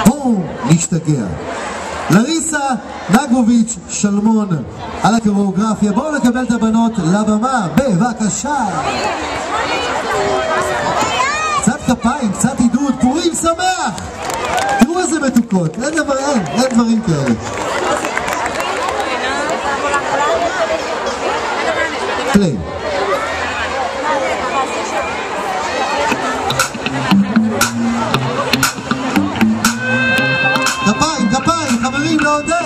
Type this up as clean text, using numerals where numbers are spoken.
בואו נשתגע. לריסה נגוביץ' שלמון על הקוריאוגרפיה. בואו נקבל את הבנות לבמה, בבקשה. קצת כפיים, קצת עידוד, פורים שמח. תראו איזה מתוקות, אין דברים כאלה. פליי. כפיים, חברים, לעודד.